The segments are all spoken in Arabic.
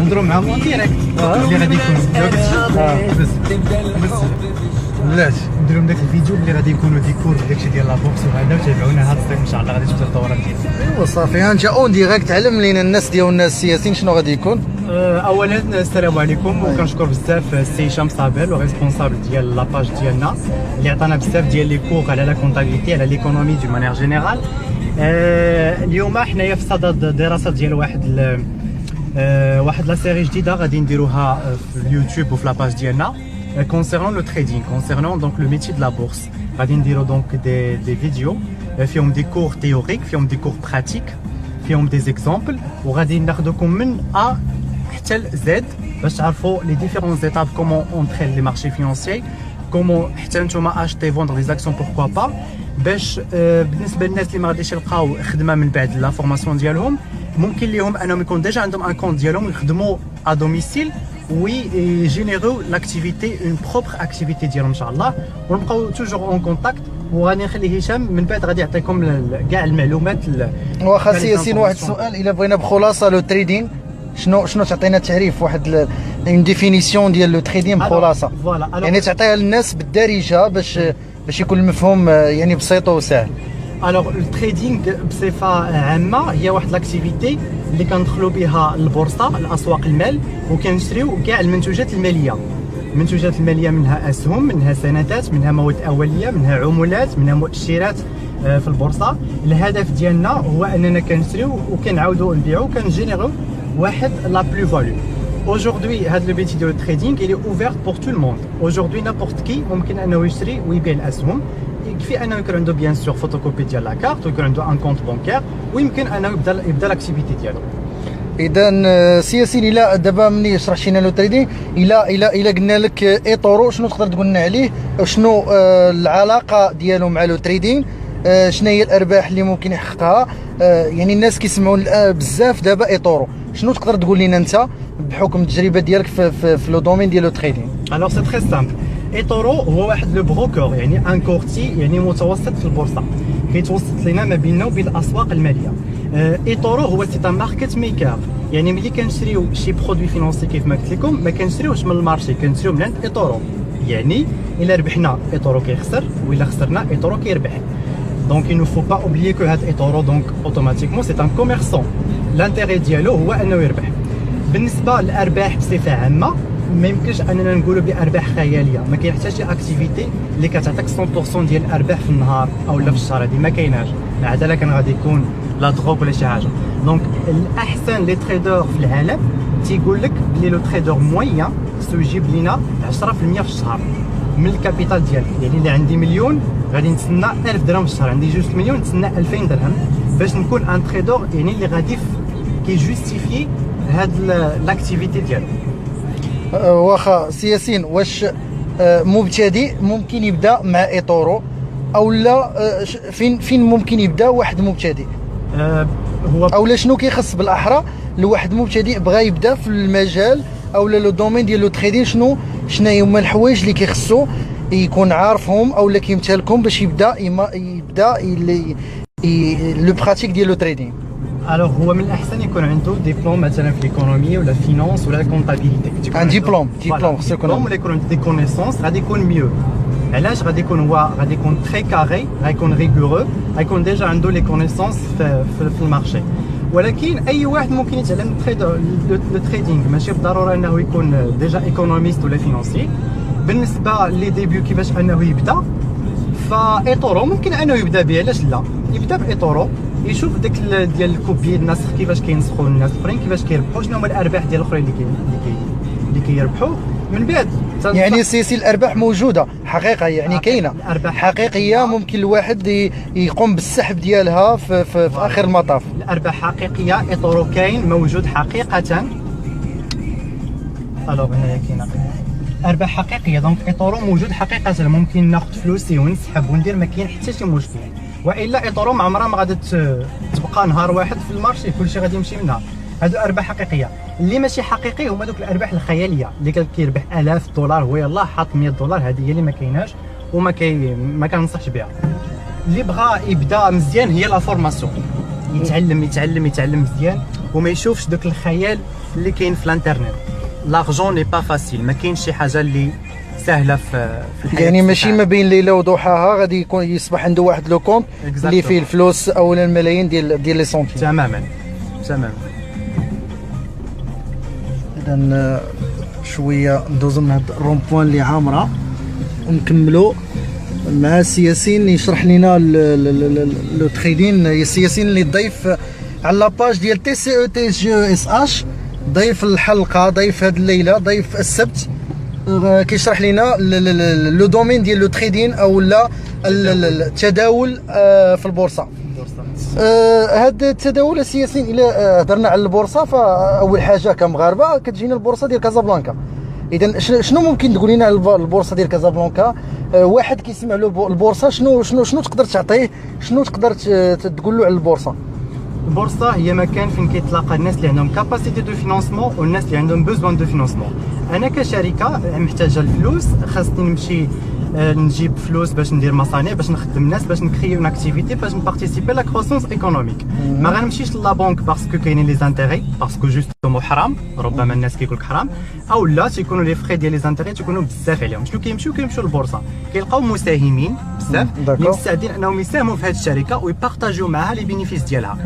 نهضروا معاهم اون ديريكت اللي غادي يكون بلاتي نديروا لهم داك الفيديو اللي غادي يكونوا ديكور داكشي ديال لابوكس وهذا، وتابعونا هذا الصيف ان شاء الله غادي تبدا الدوره ديالنا. ايوا صافي انت اون ديريكت علم لينا الناس ديالنا السياسيين شنو غادي يكون. اولا السلام عليكم، وكنشكر بزاف السي هشام صابر لو ريسبونسابل ديال لاباج ديالنا اللي عطانا بزاف ديال لي كور على لا كونتابيليتي على ليكونومي دو مانيير جينيرال. اليوم حنايا في صدد دراسه ديال واحد لا سيري جديده غادي نديروها في اليوتيوب وفي لاباج ديالنا concernant le trading, concernant donc le métier de la bourse. غادي نديرو donc des vidéos فيهم des cours théoriques, فيهم des cours pratiques, فيهم des exemples وغادي ناخذكم من A حتى ل Z باش تعرفوا les différentes étapes comment entrer les marchés financiers, comment حتى نتوما acheter vendre des actions pourquoi pas باش بالنسبه للناس اللي ما غاديش يلقاو خدمه من بعد لا فورماسيون ديالهم ممكن ليهم انهم يكون ديجا عندهم ان كونت ديالهم يخدموا ا دوميسيل ويجينيرو لاكتيفيتي اون بروبر اكتيفيتي ديالهم ان شاء الله، ونبقاو توجور اون كونتاكت. وغادي نخلي هشام من بعد غادي يعطيكم كاع المعلومات. واخا سي ياسين واحد السؤال، الا بغينا بخلاصه لو تريدينغ شنو تعطينا تعريف واحد اون ديفينيسيون ديال لو تريدينغ بخلاصه، يعني تعطيها للناس بالدارجه باش يكون المفهوم يعني بسيط وسهل. الوغ التريدينغ بصفه عامه هي واحد لاكتيفيتي اللي كندخلوا بها البورصه الاسواق المال وكنشريو كاع المنتوجات الماليه. المنتوجات الماليه منها اسهم، منها سندات، منها مواد اوليه، منها عملات، منها مؤشرات في البورصه. الهدف ديالنا هو اننا كنشريو وكنعاودوا نبيعوا وكنجينيرو واحد لا بلو فالو. Aujourd'hui, هذا le métier de trading il est ouvert pour tout le monde. Aujourd'hui, n'importe qui ممكن انه يشري ويبيع الاسهم. يكفي انه يكون عنده بيان سور فوتوكوبي ديال لا كارت ويكون عنده ان كونت بانكير ويمكن انه يبدا لاكتيفيتي ديالو. اذا سي ياسين الا دابا ملي شرحتينا لو تريدينغ الا قلنا لك اي طورو شنو تقدر تقول لنا عليه؟ شنو العلاقه ديالو مع لو تريدينغ؟ شنو هي الارباح اللي ممكن يحققها؟ يعني الناس كيسمعوا بزاف دابا اي طورو، شنو تقدر تقول لنا انت بحكم التجربه ديالك في لو دومين ديال لو تريدينغ؟ الوغ سي تري سامبل. اي طورو هو واحد لو بروكور، يعني ان كورتي، يعني متوسط في البورصه كيتوسط لنا ما بيننا وبين الاسواق الماليه. اي طورو هو سي ان ماركت ميكر، يعني ملي كنشريو شي برودوي فينونسي كيف ما قلت لكم ما كنشريوش من المارشي، كنشريو من عند اي طورو. يعني الا ربحنا اي طورو كيخسر والا خسرنا اي طورو كيربح. دونك il ne faut pas oublier que هاد اي طورو دونك اوتوماتيكمون سي ان كوميرسون، لانتيغي ديالو هو انه يربح. بالنسبه للارباح بصفه عامه ما يمكنش اننا نقولوا بارباح خياليه، ما كاين حتى شي اكتيفيتي اللي كتعطيك 100% ديال الارباح في النهار او لا في الشهر، هذه ما كايناش، عاده كان غادي يكون لا دروغ ولا شي حاجه. دونك الاحسن لي تريدور في العالم تيقول لك بلي لو تريدور موين خصو يجيب لينا 10% في الشهر من الكابيتال ديالك. يعني اللي عندي مليون غادي نتسنى 1000 درهم في الشهر، عندي 2 مليون نتسنى 2000 درهم باش نكون ان تريدور يعني اللي غادي كيجوستيفي هاد لاكتيفيتي ديالو. واخا سي ياسين، واش مبتدئ ممكن يبدا مع اي طورو او لا؟ فين ممكن يبدا واحد مبتدئ؟ هو او لا شنو كيخص بالاحرى لواحد مبتدئ بغى يبدا في المجال او لو دومين ديال لو تريدين؟ شنو هما الحوايج اللي كيخصو يكون عارفهم او لا كيمتلكهم باش يبدا لو براتيك ديال لو تريدين؟ الوغ هو من الاحسن يكون عنده ديبلوم مثلا في ليكونومي ولا فينانس ولا كونتابيليتي. ان ديبلوم خصو يكون ولا يكون عنده دي كونيسونس، غادي يكون ميو. علاش؟ غادي يكون تري كاري، غيكون ريغورو، غيكون ديجا عنده لي كونيسونس في المارشي. ولكن اي واحد ممكن يتعلم لو تريدينغ، ماشي بالضروره انه يكون ديجا ايكونوميست ولا فينانسي. بالنسبه لي ديبيو كيفاش انه يبدا، فاي طورو ممكن انه يبدا به، علاش لا؟ يبدا باي طورو، يشوف داك ديال الكوبي الناس كيفاش كينسخوا الناس الاخرين كيفاش كيربحوا، شنو هما الارباح ديال الاخرين اللي كيربحوا من بعد. يعني سي الارباح موجوده حقيقه، يعني كاينه حقيقيه ممكن الواحد يقوم بالسحب ديالها في اخر المطاف. الارباح حقيقيه، اي طورو كاين موجود حقيقه. الوغ هنايا كاينه ارباح حقيقيه، دونك اي طورو موجود حقيقه، ممكن ناخذ فلوسي ونسحب وندير، ما كاين حتى شي مشكل. والا اي طورو ما عمرها ما غادي تبقى نهار واحد في المارشي، كلشي غادي يمشي منها. هادو ارباح حقيقيه. اللي ماشي حقيقي هما دوك الارباح الخياليه اللي كيربح $1000 هو يلاه حاط $100، هذه هي اللي ما كايناش ما كننصحش بها. اللي بغى يبدا مزيان هي لا فورماسيون، يتعلم مزيان وما يشوفش دوك الخيال اللي كاين في الانترنت. لارجون ني با فاسيل، ما كاينش شي حاجه اللي سهله في الحياه. يعني ماشي ما بين ليله وضحاها غادي يكون يصبح عنده واحد لو كونت اللي فيه الفلوس او الملايين ديال لي سنتيم. تماما تماما. اذا شويه ندوزو من هاد الرون بوان اللي عامره ونكملوا مع السياسيين يشرح لنا لو تريدين. السياسيين اللي ضيف على لاباج ديال تي سي او تي جي اس اش، ضيف الحلقه، ضيف هاد الليله، ضيف السبت، كيشرح لنا لو دومين ديال لو تريدين او لا التداول في البورصه. هاد التداول السياسيين الى هضرنا على البورصه، فاول حاجه كمغاربه كتجينا البورصه ديال كازابلانكا. اذا شنو ممكن تقول لنا على البورصه ديال كازابلانكا؟ واحد كيسمع له البورصه شنو تقدر تعطيه، شنو تقدر تقول له على البورصه؟ البورصه هي مكان فين كيتلاقى الناس اللي عندهم كاباسيتي دو فينانسمون والناس اللي عندهم بوزوان دو فينانسمون. انا كشركه محتاجه الفلوس، خاصني نمشي نجيب فلوس باش ندير مصانع، باش نخدم الناس، باش نكريو اون اكتيفيتي، باش نبارتيسيبي لا كروسونس ايكونوميك. ما غنمشيش لا بنك باسكو كاينين لي زانتيغي، باسكو جوستومون حرام، ربما الناس كيقول لك حرام، او لا تيكونوا لي فري ديال لي زانتيغي تيكونوا بزاف عليهم. شنو كيمشيو للبورصه، كيلقاو مساهمين بزاف اللي مستعدين انهم يساهموا في هذه الشركه ويبارطاجيو معها لي بينيفيس ديالها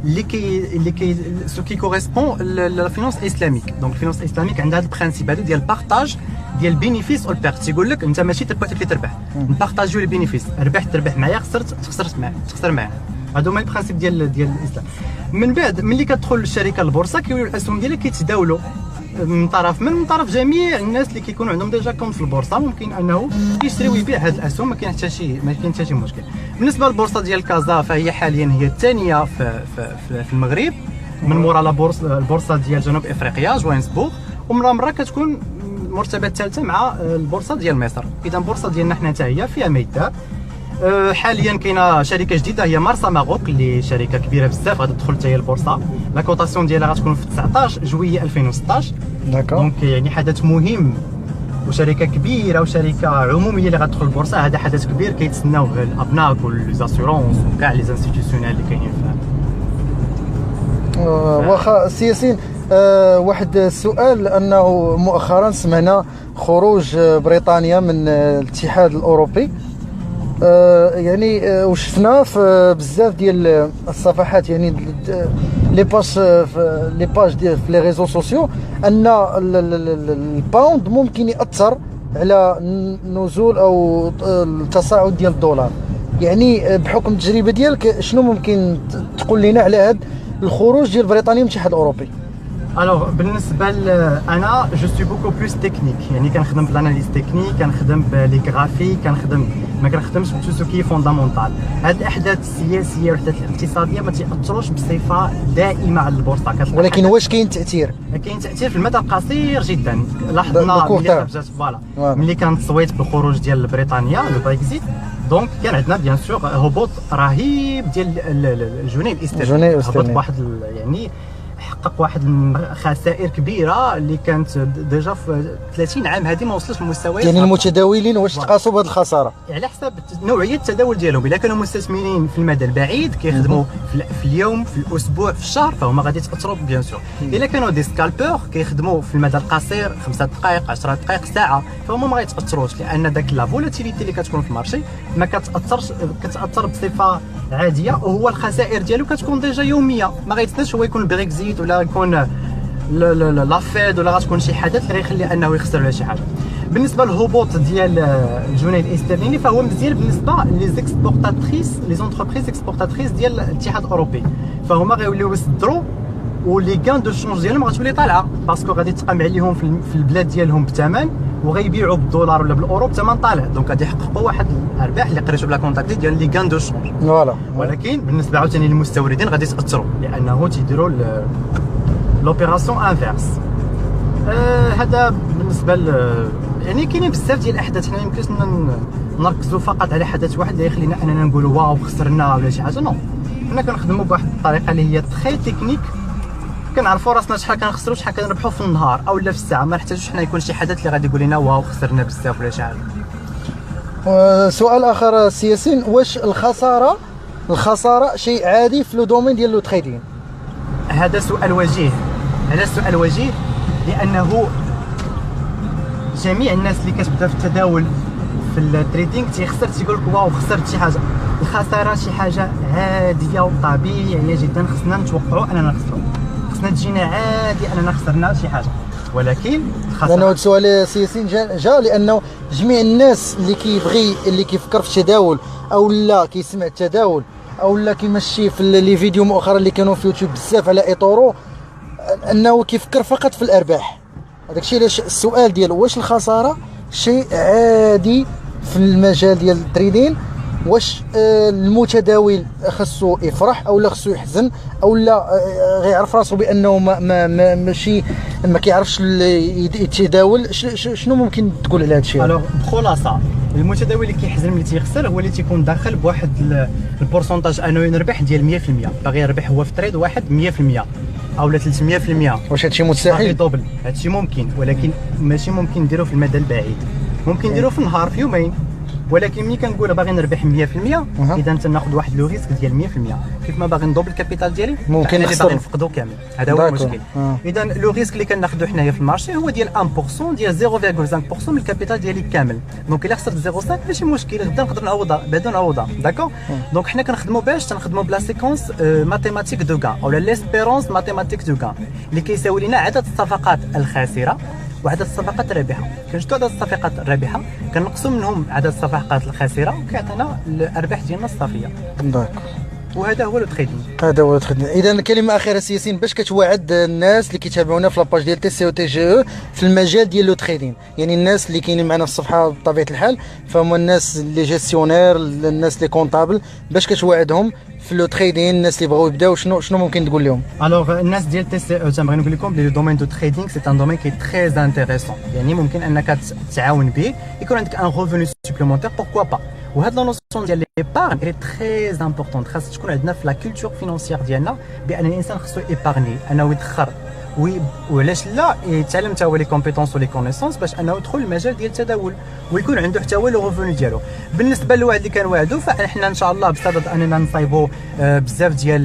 اللي كي سو كي كوريسبون لا فينانس اسلاميك. دونك الفينانس اسلاميك عندها هذا البرانسيب هذا ديال بارطاج ديال البينيفيس او البيرت. تيقول لك انت ماشي تبغي اللي تربح، نبارطاجيو البينيفيس، ربحت تربح معايا، خسرت معايا تخسر معايا. هادو هما البرانسيب ديال الاسلام. من بعد ملي كتدخل الشركه للبورصه كيوليو الاسهم ديالك كيتداولوا من طرف جميع الناس اللي كيكونوا عندهم ديجا كونت في البورصه، ممكن انه يشري ويبيع هاد الاسهم، ما كاين حتى شي مشكل. بالنسبه للبورصه ديال كازا فهي حاليا هي الثانيه في المغرب من مورا البورصه ديال جنوب افريقيا جوانسبورغ، ومره كتكون المرتبه الثالثه مع البورصه ديال مصر. اذا البورصه ديالنا حنا حتى هي فيها ما يدار. حاليا كاينه شركه جديده هي مارسا ماروك اللي شركه كبيره بزاف غادي تدخل حتى هي البورصه. لا كوتاسيون ديالها غتكون في 19 جويلية 2016. دونك يعني حدث مهم وشركه كبيره وشركه عموميه اللي غتدخل البورصه. هذا حدث كبير كيتسناوه الابناك وليزاسيورونس وكاع لي انستيتيسيونيل اللي كاينين فيها. واخا السياسيين واحد السؤال، انه مؤخرا سمعنا خروج بريطانيا من الاتحاد الاوروبي، يعني وشفنا في بزاف ديال الصفحات، يعني لي باج ديال في لي ريزو سوسيو، ان الباوند ممكن ياثر على نزول او التصاعد ديال الدولار. يعني بحكم التجربه ديالك شنو ممكن تقول لنا على هذا الخروج ديال بريطانيا من الاتحاد الاوروبي؟ الوغ بالنسبه انا جو سوي بوكو بلوس تكنيك، يعني كنخدم في الاناليز تكنيك، كنخدم بلي غرافيك، ما كنخدمش بتو سو كي فوندامونتال. هاد الاحداث السياسيه والاحداث الاقتصاديه ما تاثروش بصفه دائمه على البورصه، ولكن واش كاين تاثير؟ كاين تاثير في المدى القصير جدا. لاحظنا ملي خرجت ملي كان التصويت بالخروج ديال بريطانيا لو بريكزيت، دونك كان عندنا بيان سور هبوط رهيب ديال الجنيه الاسترليني، هبط بواحد يعني حقق واحد الخسائر كبيره اللي كانت ديجا في 30 عام هذه ما وصلتش للمستويات. يعني المتداولين واش تقاسوا بهذه الخساره؟ على حسب نوعيه التداول ديالهم. الا كانوا مستثمرين في المدى البعيد كيخدموا في اليوم، في الاسبوع، في الشهر، فهم غادي يتاثروا بيان سور. الا كانوا دي سكالبور كيخدموا في المدى القصير 5 دقائق 10 دقائق ساعه، فهم ما غيتاثروش، لان داك لا فولاتيليتي اللي كتكون في المارشي ما كتاثرش، كتاثر بصفه عاديه، وهو الخسائر ديالو كتكون ديجا يوميه. ما غيتسناش هو يكون بريكزيت ولا يكون لافيد ولا غتكون شي حدث اللي غيخلي انه يخسر ولا شي حاجه. بالنسبه للهبوط ديال الجنيه الاسترليني فهو مزيان بالنسبه لي زيكسبورتاتريس، لي زونتربريز اكسبورتاتريس ديال الاتحاد الاوروبي، فهما غيوليو يصدروا ولي كان دو شونج ديالهم غتولي طالعه، باسكو غادي تقام عليهم في البلاد ديالهم بثمن وغيبيعوا بالدولار ولا بالاورو بثمن طالع، دونك غادي يحققوا واحد الارباح اللي قريتو بلا كونتاكتي ديال لي كان دو شونج. فوالا. ولكن بالنسبه عاوتاني للمستوردين غادي يتاثروا، لانه تيديروا لوبيراسيون انفيرس. هذا بالنسبه يعني كاينين بزاف ديال الاحداث. حنا يمكنش نركزوا فقط على حدث واحد اللي يخلينا اننا نقولوا واو خسرنا ولا شي حاجه. نو، حنا كنخدموا بواحد الطريقه اللي هي تري تكنيك، كنعرفوا راسنا شحال كنخسروا شحال كنربحوا في النهار او لا في الساعه. ما نحتاجوش حنا يكون شي حدث اللي غادي يقول لنا واو خسرنا بزاف ولا شي حاجه. سؤال اخر سياسين، واش الخساره شيء عادي في لو دومين ديال لو تريدين؟ هذا سؤال وجيه. هذا السؤال وجيه لانه جميع الناس اللي كتبدا في التداول في التريدينغ تيخسر، تيقول لك واو خسرت شي حاجه. الخساره شي حاجه عاديه وطبيعيه جدا، خصنا نتوقعوا اننا نخسروا، خصنا تجينا عادي اننا خسرنا شي حاجه، ولكن لانه هذا السؤال سياسي جا لانه جميع الناس اللي كيفكر في التداول او لا كيسمع التداول او لا كيمشي في لي فيديو مؤخرا اللي كانوا في يوتيوب بزاف على ايطورو، انه كيفكر فقط في الارباح. هذاك الشيء علاش السؤال ديال واش الخساره شيء عادي في المجال ديال التريدين، واش المتداول خصو يفرح او لا خصو يحزن او لا غيعرف راسو بانه ماشي ما كيعرفش يتداول. شنو ممكن تقول على هذا الشيء؟ الوغ بخلاصه المتداول اللي كيحزن ملي تيخسر هو اللي تيكون داخل بواحد البورسونتاج انه يربح ديال 100%، باغي يربح هو في تريد واحد 100% او لا 300%. واش هادشي مستحيل؟ دوبل هادشي ممكن، ولكن ماشي ممكن نديرو في المدى البعيد، ممكن نديرو في النهار في يومين، ولكن ملي كنقول باغي نربح 100% اذا تناخذ واحد لو ريسك ديال 100%. كيف ما باغي ندوبل الكابيتال ديالي ممكن نخسر، باغي نفقدو كامل، هذا هو المشكل. اذا لو ريسك اللي كناخذو حنايا في المارشي هو ديال 1% ديال 0.5% من الكابيتال ديالي كامل. دونك الا خسرت 0.5 ماشي مشكل، غدا نقدر نعوضها بعدا نعوضها، داكور. دونك حنا كنخدموا باش تنخدموا بلا سيكونس ماتيماتيك دو كان او ليسبيرونس ماتيماتيك دو كان اللي كيساوي لنا عدد الصفقات الخاسره وعدد الصفقات الرابحه. كنشدو عدد الصفقات الرابحه كنقصوا منهم عدد الصفقات الخاسره وكيعطينا الارباح ديالنا الصافيه. وهذا هو لو تريدينغ. هذا هو التريدينغ. اذا كلمه اخيره سياسين باش كتوعد الناس اللي كيتابعونا في لاباج ديال تي سي او تي جي او في المجال ديال لو تريدينغ، يعني الناس اللي كاينين معنا في الصفحه بطبيعه الحال فهم الناس اللي جيستيونير، الناس اللي كونطابل، باش كتوعدهم في لو تريدينغ، الناس اللي بغاو يبداو شنو ممكن تقول لهم؟ الوغ الناس ديال تي سي او تنبغي نقول لكم بلي لو دومين دو تريدينغ سي ان دومين كي تري انتريسون، يعني ممكن انك تعاون به يكون عندك ان ريفوني سوبليمونتير بوركوا با. وهاد لا نوسيون ديال ليبارن هي تري امبورطونت، خاص تكون عندنا في لا كولتور فينونسيير ديالنا بان الانسان خصو ايبارني، انه يدخر وعلاش لا يتعلم حتى هو لي كومبيتونس ولي كونيسونس باش انه يدخل المجال ديال التداول ويكون عنده حتى هو لو ريفوني ديالو. بالنسبه للوعد اللي كنوعدو فاحنا ان شاء الله بصدد اننا نصايبوا بزاف ديال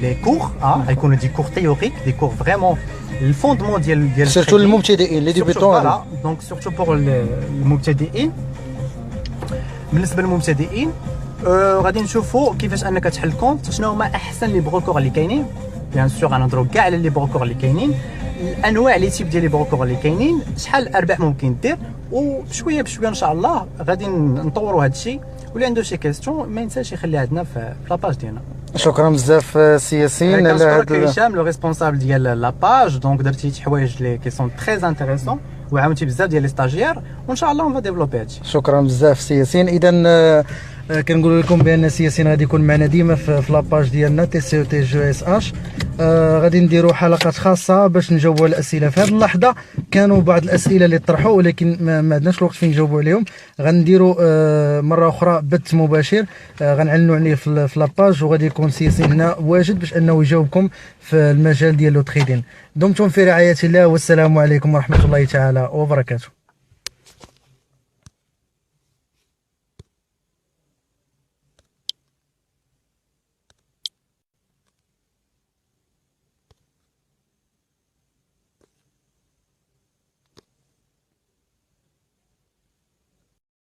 لي كور، غيكونوا دي كور تيوريك، دي كور فريمون الفوندمون ديال سيرتو للمبتدئين لي ديبيتون. دونك سورتو بور المبتدئين. بالنسبه للمبتدئين غادي نشوفوا كيفاش انك تحل كونت، شنو هما احسن لي بروكور اللي كاينين. بيان سور غنهضروا كاع على لي بروكور اللي كاينين، الانواع لي تيب ديال لي بروكور اللي كاينين، شحال الارباح ممكن دير، وبشويه بشويه ان شاء الله غادي نطوروا هذا الشيء. واللي عنده شي كيستيون ما ينساش يخليها عندنا في لاباج ديالنا. شكرا بزاف سياسين على هذا هشام لو ريسبونسابل ديال لاباج. دونك درتي شي حوايج لي كي سون تري انتريسون وعاونتي بزاف ديال لي ستاجير وان شاء الله اون فا ديفلوبي هادشي. شكرا بزاف سياسين. اذا كنقول لكم بان سياسين غادي يكون معنا ديما في لاباج ديالنا تي سي او تي جي اس اش. غادي نديروا حلقات خاصه باش نجاوبوا على الاسئله. في هذه اللحظه كانوا بعض الاسئله اللي طرحوا ولكن ما عندناش الوقت فين نجاوبوا عليهم. غنديروا مره اخرى بث مباشر غنعلنوا عليه في لاباج، وغادي يكون سياسين هنا واجد باش انه يجاوبكم في المجال ديال لو تريدين. دمتم في رعايه الله والسلام عليكم ورحمه الله تعالى وبركاته.